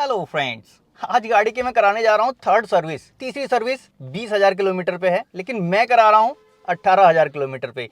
Hello friends, आज गाड़ी की मैं कराने जा रहा हूँ थर्ड सर्विस। तीसरी सर्विस 20,000 किलोमीटर पे है, लेकिन मैं करा रहा हूँ 18,000 किलोमीटर पे।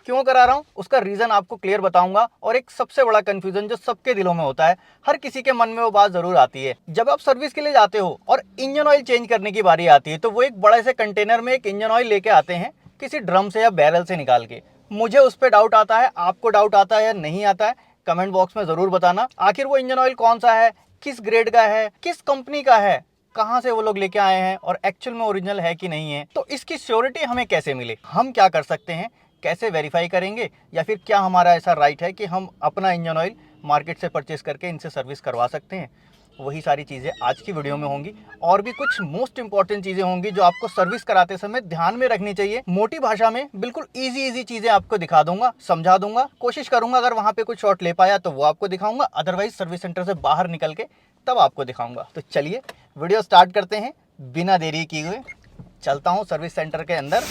क्यों करा रहा हूँ उसका रीजन आपको क्लियर बताऊंगा। और एक सबसे बड़ा कंफ्यूजन जो सबके दिलों में होता है, हर किसी के मन में वो बात जरूर आती है, जब आप सर्विस के लिए जाते हो और इंजन ऑयल चेंज करने की बारी आती है तो वो एक बड़े से कंटेनर में एक इंजन ऑयल लेके आते हैं, किसी ड्रम से या बैरल से निकाल के। मुझे उस पर डाउट आता है, आपको डाउट आता है या नहीं आता है, कमेंट बॉक्स में जरूर बताना। आखिर वो इंजन ऑयल कौन सा है, किस ग्रेड का है, किस कंपनी का है, कहां से वो लोग लेके आए हैं और एक्चुअल में ओरिजिनल है कि नहीं है, तो इसकी श्योरिटी हमें कैसे मिले, हम क्या कर सकते हैं, कैसे वेरीफाई करेंगे, या फिर क्या हमारा ऐसा राइट है कि हम अपना इंजन ऑयल मार्केट से परचेस करके इनसे सर्विस करवा सकते हैं। वही सारी चीज़ें आज की वीडियो में होंगी। और भी कुछ मोस्ट इंपॉर्टेंट चीज़ें होंगी जो आपको सर्विस कराते समय ध्यान में रखनी चाहिए। मोटी भाषा में बिल्कुल इजी चीज़ें आपको दिखा दूंगा, समझा दूंगा, कोशिश करूंगा अगर वहां पे कुछ शॉर्ट ले पाया तो वो आपको दिखाऊंगा, अदरवाइज सर्विस सेंटर से बाहर निकल के तब आपको दिखाऊंगा। तो चलिए वीडियो स्टार्ट करते हैं बिना देरी किए हुए। चलता हूँ सर्विस सेंटर के अंदर।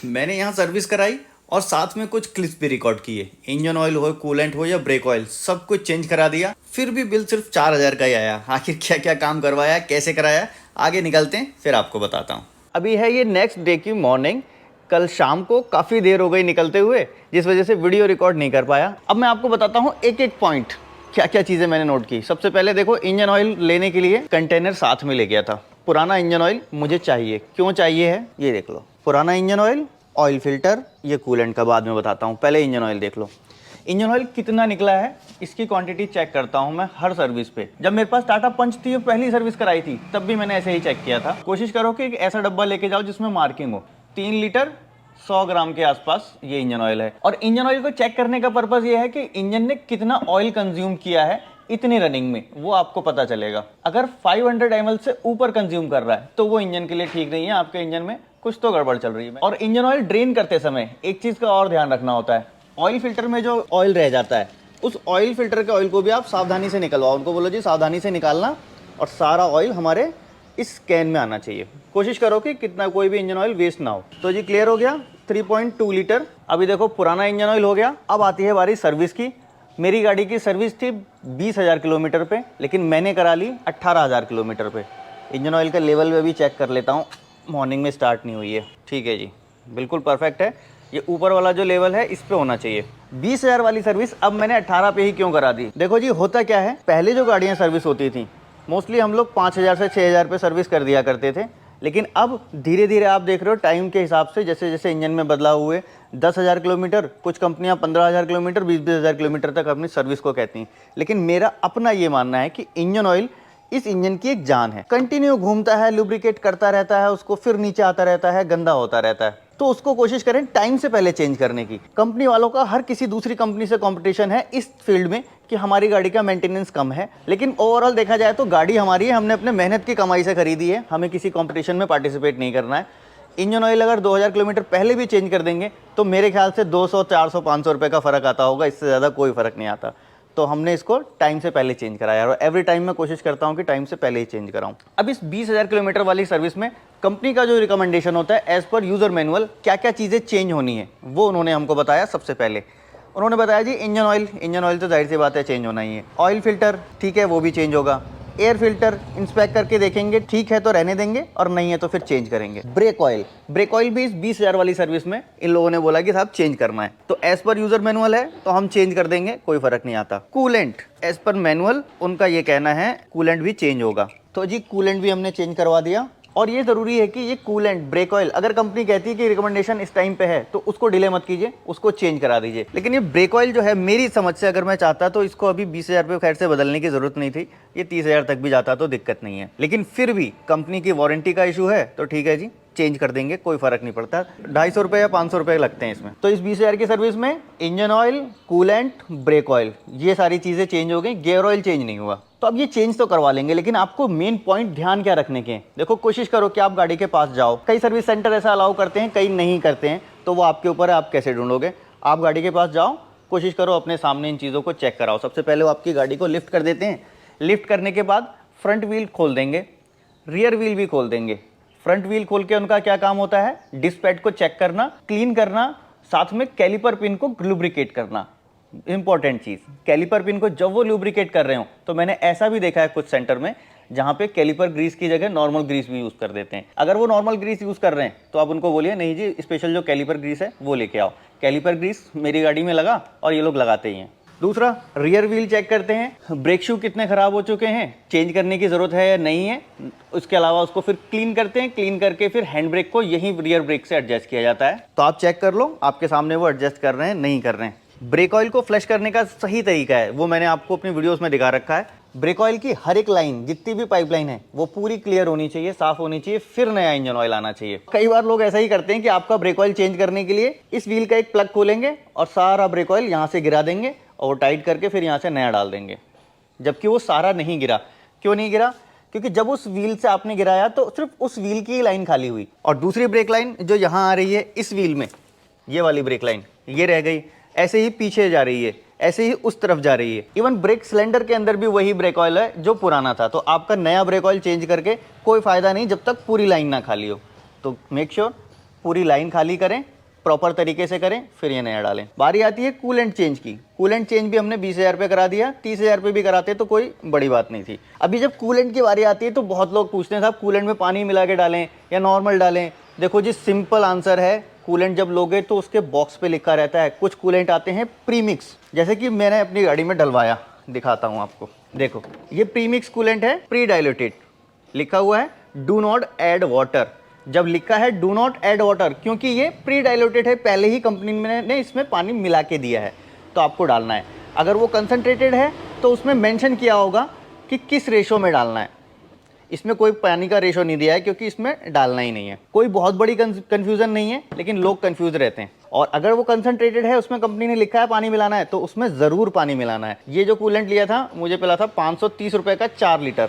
मैंने यहाँ सर्विस कराई और साथ में कुछ क्लिप्स भी रिकॉर्ड किए। इंजन ऑयल हो, कूलेंट हो या ब्रेक ऑयल, सब कुछ चेंज करा दिया। फिर भी बिल सिर्फ 4,000 का ही आया। आखिर क्या क्या काम करवाया, कैसे कराया, आगे निकलते हैं फिर आपको बताता हूँ। अभी है ये नेक्स्ट डे की मॉर्निंग। कल शाम को काफ़ी देर हो गई निकलते हुए, जिस वजह से वीडियो रिकॉर्ड नहीं कर पाया। अब मैं आपको बताता हूँ एक एक पॉइंट, क्या क्या चीज़ें मैंने नोट की। सबसे पहले देखो, इंजन ऑयल लेने के लिए कंटेनर साथ में ले गया था। पुराना इंजन ऑयल मुझे चाहिए, क्यों चाहिए है ये देख लो। पुराना इंजन ऑयल फिल्टर, ये कूलेंट का बाद में बताता हूँ, पहले इंजन ऑयल देख लो। इंजन ऑयल कितना निकला है इसकी क्वांटिटी चेक करता हूँ मैं हर सर्विस पे। जब मेरे पास टाटा पंच थी, पहली सर्विस कराई थी, तब भी मैंने ऐसे ही चेक किया था। कोशिश करो कि एक ऐसा डब्बा लेके जाओ जिसमें मार्किंग हो। 3 लीटर 100 ग्राम के आसपास ये इंजन ऑयल है। और इंजन ऑयल को चेक करने का पर्पज ये है कि इंजन ने कितना ऑयल कंज्यूम किया है इतनी रनिंग में, वो आपको पता चलेगा। अगर 500 ml से ऊपर कंज्यूम कर रहा है तो वो इंजन के लिए ठीक नहीं है, आपके इंजन में कुछ तो गड़बड़ चल रही है। और इंजन ऑयल ड्रेन करते समय एक चीज का और ध्यान रखना होता है। ऑयल फिल्टर में जो ऑयल रह जाता है, उस ऑयल फिल्टर के ऑयल को भी आप सावधानी से निकलवाओ। उनको बोलो जी सावधानी से निकालना, और सारा ऑयल हमारे इस कैन में आना चाहिए। कोशिश करो कि कितना कोई भी इंजन ऑयल वेस्ट ना हो। तो जी क्लियर हो गया, 3.2 लीटर। अभी देखो पुराना इंजन ऑयल हो गया। अब आती है बारी सर्विस की। मेरी गाड़ी की सर्विस थी 20,000 किलोमीटर पे, लेकिन मैंने करा ली 18,000 किलोमीटर पे। इंजन ऑयल का लेवल भी अभी चेक कर लेता हूँ, मॉर्निंग में स्टार्ट नहीं हुई है। ठीक है जी, बिल्कुल परफेक्ट है। ये ऊपर वाला जो लेवल है इस पे होना चाहिए। 20,000 वाली सर्विस अब मैंने 18 पे ही क्यों करा दी? देखो जी, होता क्या है, पहले जो गाड़ियाँ सर्विस होती थी मोस्टली हम लोग 5,000 से 6,000 पे सर्विस कर दिया करते थे। लेकिन अब धीरे धीरे आप देख रहे हो टाइम के हिसाब से, जैसे जैसे इंजन में बदलाव हुए, 10,000 किलोमीटर, कुछ कंपनियां 15,000 किलोमीटर, 20,000 किलोमीटर तक अपनी सर्विस को कहती हैं। लेकिन मेरा अपना ये मानना है कि इंजन ऑयल इस इंजन की एक जान है। कंटिन्यू घूमता है, लुब्रिकेट करता रहता है उसको, फिर नीचे आता रहता है, गंदा होता रहता है। तो उसको कोशिश करें टाइम से पहले चेंज करने की। कंपनी वालों का हर किसी दूसरी कंपनी से कंपटीशन है इस फील्ड में कि हमारी गाड़ी का मेंटेनेंस कम है। लेकिन ओवरऑल देखा जाए तो गाड़ी हमारी है, हमने अपने मेहनत की कमाई से खरीदी है, हमें किसी कंपटीशन में पार्टिसिपेट नहीं करना है। इंजन ऑयल अगर 2,000 किलोमीटर पहले भी चेंज कर देंगे तो मेरे ख्याल से 200, 400, 500 रुपये का फ़र्क आता होगा, इससे ज़्यादा कोई फ़र्क नहीं आता। तो हमने इसको टाइम से पहले चेंज कराया, और एवरी टाइम मैं कोशिश करता हूं कि टाइम से पहले ही चेंज कराऊं। अब इस 20,000 किलोमीटर वाली सर्विस में कंपनी का जो रिकमेंडेशन होता है, एज पर यूजर मैनुअल क्या क्या चीज़ें चेंज होनी है वो उन्होंने हमको बताया। सबसे पहले उन्होंने बताया जी इंजन ऑयल तो जाहिर सी बात है चेंज होना ही है। ऑयल फिल्टर ठीक है, वो भी चेंज होगा। एयर फिल्टर इंस्पेक्ट करके देखेंगे, ठीक है तो रहने देंगे, और नहीं है तो फिर चेंज करेंगे। ब्रेक ऑयल भी इस 20,000 वाली सर्विस में इन लोगों ने बोला कि साहब चेंज करना है, तो एज पर यूजर मैनुअल है तो हम चेंज कर देंगे, कोई फर्क नहीं आता। कूलेंट एज पर मैनुअल उनका ये कहना है कूलेंट भी चेंज होगा, तो जी कूलेंट भी हमने चेंज करवा दिया। और ये जरूरी है कि ये कूलेंट, ब्रेक ऑयल, अगर कंपनी कहती है कि रिकमेंडेशन इस टाइम पे है तो उसको डिले मत कीजिए, उसको चेंज करा दीजिए। लेकिन ये ब्रेक ऑयल जो है, मेरी समझ से अगर मैं चाहता तो इसको अभी 20,000 पे खैर से बदलने की जरूरत नहीं थी, ये 30,000 तक भी जाता तो दिक्कत नहीं है। लेकिन फिर भी कंपनी की वारंटी का इशू है तो ठीक है जी, चेंज कर देंगे, कोई फर्क नहीं पड़ता। 250 रुपये या 500 रुपये लगते हैं इसमें। तो इस 20,000 की सर्विस में engine oil, coolant, brake oil, ये सारी चीज़ें चेंज हो गई, गियर ऑयल चेंज नहीं हुआ। तो अब ये चेंज तो करवा लेंगे, लेकिन आपको मेन पॉइंट ध्यान क्या रखने के हैं? देखो, कोशिश करो कि आप गाड़ी के पास जाओ। कई सर्विस सेंटर ऐसा अलाउ करते हैं, कई नहीं करते हैं, तो वो आपके ऊपर है, आप कैसे ढूंढोगे। आप गाड़ी के पास जाओ, कोशिश करो अपने सामने इन चीज़ों को चेक कराओ। सबसे पहले वो आपकी गाड़ी को लिफ्ट कर देते हैं। लिफ्ट करने के बाद फ्रंट व्हील खोल देंगे, रियर व्हील भी खोल देंगे। फ्रंट व्हील खोल के उनका क्या काम होता है? डिस्क पैड को चेक करना, क्लीन करना, साथ में कैलिपर पिन को लुब्रिकेट करना। इंपॉर्टेंट चीज़, कैलिपर पिन को जब वो लुब्रिकेट कर रहे हो तो मैंने ऐसा भी देखा है कुछ सेंटर में जहाँ पे कैलिपर ग्रीस की जगह नॉर्मल ग्रीस भी यूज़ कर देते हैं। अगर वो नॉर्मल ग्रीस यूज़ कर रहे हैं तो आप उनको बोलिए नहीं जी, स्पेशल जो कैलिपर ग्रीस है वो लेके आओ। कैलिपर ग्रीस मेरी गाड़ी में लगा और ये लोग लगाते ही हैं। दूसरा, रियर व्हील चेक करते हैं, ब्रेक शू कितने ख़राब हो चुके हैं, चेंज करने की ज़रूरत है या नहीं है। उसके अलावा उसको फिर क्लीन करते हैं, क्लीन करके फिर हैंड ब्रेक को यहीं रियर ब्रेक से एडजस्ट किया जाता है। तो आप चेक कर लो आपके सामने वो एडजस्ट कर रहे हैं नहीं कर रहे हैं। ब्रेक ऑयल को फ्लश करने का सही तरीका है वो मैंने आपको अपनी वीडियोस में दिखा रखा है। ब्रेक ऑयल की हर एक लाइन, जितनी भी पाइपलाइन है वो पूरी क्लियर होनी चाहिए, साफ होनी चाहिए, फिर नया इंजन ऑयल आना चाहिए। कई बार लोग ऐसा ही करते हैं कि आपका ब्रेक ऑयल चेंज करने के लिए इस व्हील का एक प्लग खोलेंगे और सारा ब्रेक ऑयल यहाँ से गिरा देंगे और वो टाइट करके फिर यहाँ से नया डाल देंगे, जबकि वो सारा नहीं गिरा। क्यों नहीं गिरा? क्योंकि जब उस व्हील से आपने गिराया तो सिर्फ उस व्हील की ही लाइन खाली हुई और दूसरी ब्रेक लाइन जो यहाँ आ रही है इस व्हील में, ये वाली ब्रेक लाइन ये रह गई, ऐसे ही पीछे जा रही है, ऐसे ही उस तरफ जा रही है। इवन ब्रेक सिलेंडर के अंदर भी वही ब्रेक ऑयल है जो पुराना था। तो आपका नया ब्रेक ऑयल चेंज करके कोई फ़ायदा नहीं जब तक पूरी लाइन ना खाली हो। तो मेक श्योर पूरी लाइन खाली करें, प्रॉपर तरीके से करें, फिर ये नया डालें। बारी आती है कूलेंट चेंज की। कूलेंट चेंज भी हमने 20,000 रुपये करा दिया, 30,000 रुपये भी कराते तो कोई बड़ी बात नहीं थी। अभी जब कूलेंट की बारी आती है तो बहुत लोग पूछते हैं साहब कूलेंट में पानी मिला के डालें या नॉर्मल डालें। देखो जी, सिंपल आंसर है, कूलेंट जब लोगे तो उसके बॉक्स पे लिखा रहता है। कुछ कूलेंट आते हैं प्रीमिक्स, जैसे कि मैंने अपनी गाड़ी में डलवाया, दिखाता हूँ आपको। देखो ये प्रीमिक्स कूलेंट है, प्री डाइल्यूटेड लिखा हुआ है, डू नॉट ऐड वाटर। जब लिखा है डू नॉट ऐड वाटर, क्योंकि ये प्री डाइल्यूटेड है, पहले ही कंपनी ने इसमें पानी मिला के दिया है, तो आपको डालना है। अगर वो कंसनट्रेटेड है तो उसमें मेंशन किया होगा कि किस रेशो में डालना है। इसमें कोई पानी का रेशो नहीं दिया है क्योंकि इसमें डालना ही नहीं है। कोई बहुत बड़ी कन्फ्यूज़न नहीं है, लेकिन लोग कन्फ्यूज रहते हैं। और अगर वो कंसनट्रेटेड है, उसमें कंपनी ने लिखा है पानी मिलाना है, तो उसमें ज़रूर पानी मिलाना है। ये जो कूलेंट लिया था मुझे मिला था 530 रुपये का 4 लीटर,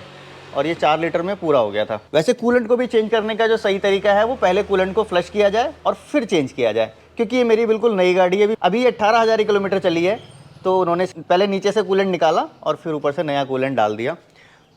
और ये 4 लीटर में पूरा हो गया था। वैसे कूलेंट को भी चेंज करने का जो सही तरीका है वो पहले कूलेंट को फ्लश किया जाए और फिर चेंज किया जाए, क्योंकि ये मेरी बिल्कुल नई गाड़ी है। अभी 18,000 किलोमीटर चली है, तो उन्होंने पहले नीचे से कूलेंट निकाला और फिर ऊपर से नया कूलेंट डाल दिया।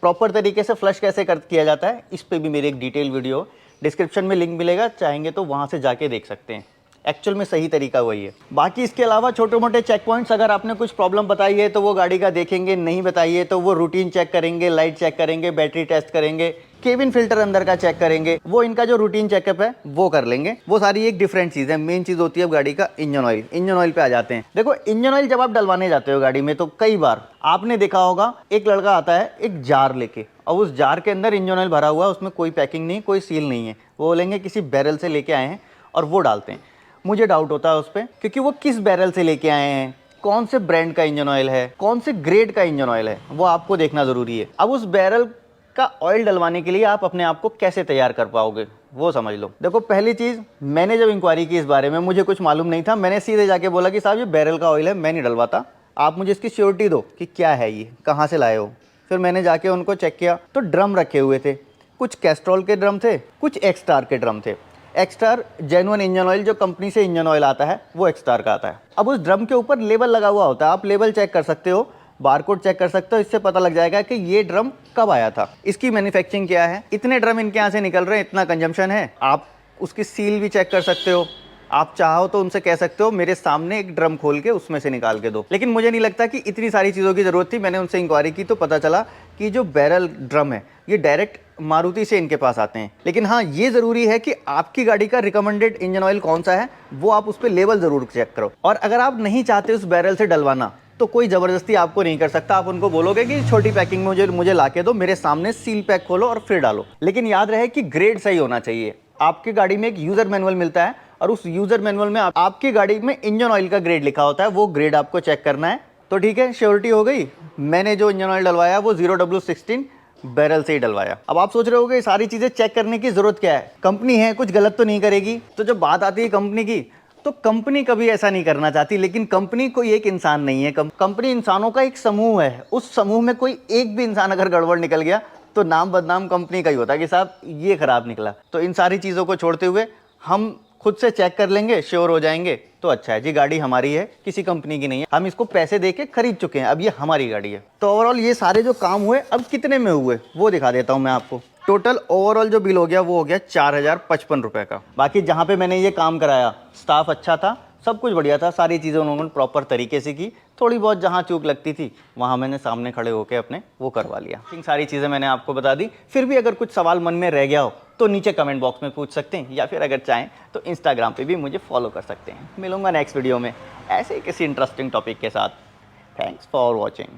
प्रॉपर तरीके से फ्लश कैसे किया जाता है इस पे भी मेरी एक डिटेल वीडियो डिस्क्रिप्शन में लिंक मिलेगा, चाहेंगे तो वहाँ से जाके देख सकते हैं। एक्चुअल में सही तरीका वही है। बाकी इसके अलावा छोटे मोटे चेक पॉइंट्स, अगर आपने कुछ प्रॉब्लम बताई है तो वो गाड़ी का देखेंगे, नहीं बताई है तो वो रूटीन चेक करेंगे, लाइट चेक करेंगे, बैटरी टेस्ट करेंगे, केबिन फिल्टर अंदर का चेक करेंगे। वो इनका जो रूटीन चेकअप है वो कर लेंगे। वो सारी एक डिफरेंट चीज़ है। मेन चीज़ होती है अब गाड़ी का इंजन ऑयल। इंजन ऑयल पे आ जाते हैं। देखो, इंजन ऑयल जब आप डलवाने जाते हो गाड़ी में तो कई बार आपने देखा होगा एक लड़का आता है एक जार लेके, और उस जार के अंदर इंजन ऑयल भरा हुआ है, उसमें कोई पैकिंग नहीं, कोई सील नहीं है। वो बोलेंगे किसी बैरल से लेके आए हैं और वो डालते हैं। मुझे डाउट होता है उस पर, क्योंकि वो किस बैरल से लेके आए हैं, कौन से ब्रांड का इंजन ऑयल है, कौन से ग्रेड का इंजन ऑयल है, वो आपको देखना ज़रूरी है। अब उस बैरल का ऑयल डलवाने के लिए आप अपने आप को कैसे तैयार कर पाओगे वो समझ लो। देखो, पहली चीज़, मैंने जब इंक्वायरी की इस बारे में मुझे कुछ मालूम नहीं था। मैंने सीधे जाके बोला कि साहब ये बैरल का ऑयल है, मैं नहीं डलवाता, आप मुझे इसकी श्योरिटी दो कि क्या है ये, कहाँ से लाए हो। फिर मैंने जाके उनको चेक किया तो ड्रम रखे हुए थे, कुछ कैस्ट्रॉल के ड्रम थे, कुछ एक्सटार के ड्रम थे। एक्सटार जेन्युइन इंजन ऑयल, जो कंपनी से इंजन ऑयल आता है वो एक्सटार का आता है। अब उस ड्रम के ऊपर लेबल लगा हुआ होता है, आप लेबल चेक कर सकते हो, बारकोड चेक कर सकते हो, इससे पता लग जाएगा कि ये ड्रम कब आया था, इसकी मैन्युफैक्चरिंग क्या है, इतने ड्रम इनके यहाँ से निकल रहे हैं, इतना कंजम्पशन है। आप उसकी सील भी चेक कर सकते हो। आप चाहो तो उनसे कह सकते हो मेरे सामने एक ड्रम खोल के उसमें से निकाल के दो। लेकिन मुझे नहीं लगता कि इतनी सारी चीज़ों की ज़रूरत थी। मैंने उनसे इंक्वायरी की तो पता चला कि जो बैरल ड्रम है ये डायरेक्ट मारुति से इनके पास आते हैं। लेकिन हाँ, ये ज़रूरी है कि आपकी गाड़ी का रिकमेंडेड इंजन ऑयल कौन सा है वो आप उस पर लेवल ज़रूर चेक करो। और अगर आप नहीं चाहते उस बैरल से डलवाना तो कोई ज़बरदस्ती आपको नहीं कर सकता। आप उनको बोलोगे कि छोटी पैकिंग में मुझे ला के दो, मेरे सामने सील पैक खोलो और फिर डालो। लेकिन याद रहे कि ग्रेड सही होना चाहिए। आपकी गाड़ी में एक यूज़र मैनुअल मिलता है और उस यूज़र मैनुअल में आपकी गाड़ी में इंजन ऑयल का ग्रेड लिखा होता है, वो ग्रेड आपको चेक करना है। तो ठीक है, श्योरिटी हो गई। मैंने जो इंजन ऑयल डलवाया वो 0W16 बैरल से ही डलवाया। अब आप सोच रहे होगे सारी चीज़ें चेक करने की ज़रूरत क्या है, कंपनी है, कुछ गलत तो नहीं करेगी। तो जब बात आती है कंपनी की, तो कंपनी कभी ऐसा नहीं करना चाहती। लेकिन कंपनी कोई एक इंसान नहीं है, कंपनी इंसानों का एक समूह है। उस समूह में कोई एक भी इंसान अगर गड़बड़ निकल गया तो नाम बदनाम कंपनी का ही होता है कि साहब ये खराब निकला। तो इन सारी चीज़ों को छोड़ते हुए हम खुद से चेक कर लेंगे, श्योर हो जाएंगे तो अच्छा है जी। गाड़ी हमारी है, किसी कंपनी की नहीं है। हम इसको पैसे दे के खरीद चुके हैं, अब ये हमारी गाड़ी है। तो ओवरऑल ये सारे जो काम हुए अब कितने में हुए वो दिखा देता हूँ मैं आपको। टोटल ओवरऑल जो बिल हो गया वो हो गया 4,055 रुपये का। बाकी जहाँ पे मैंने ये काम कराया स्टाफ अच्छा था, सब कुछ बढ़िया था, सारी चीज़ें उन्होंने प्रॉपर तरीके से की। थोड़ी बहुत जहाँ चूक लगती थी वहाँ मैंने सामने खड़े होकर अपने वो करवा लिया। सारी चीज़ें मैंने आपको बता दी। फिर भी अगर कुछ सवाल मन में रह गया हो तो नीचे कमेंट बॉक्स में पूछ सकते हैं, या फिर अगर चाहें तो इंस्टाग्राम पे भी मुझे फॉलो कर सकते हैं। मिलूंगा नेक्स्ट वीडियो में ऐसे ही किसी इंटरेस्टिंग टॉपिक के साथ। Thanks for watching.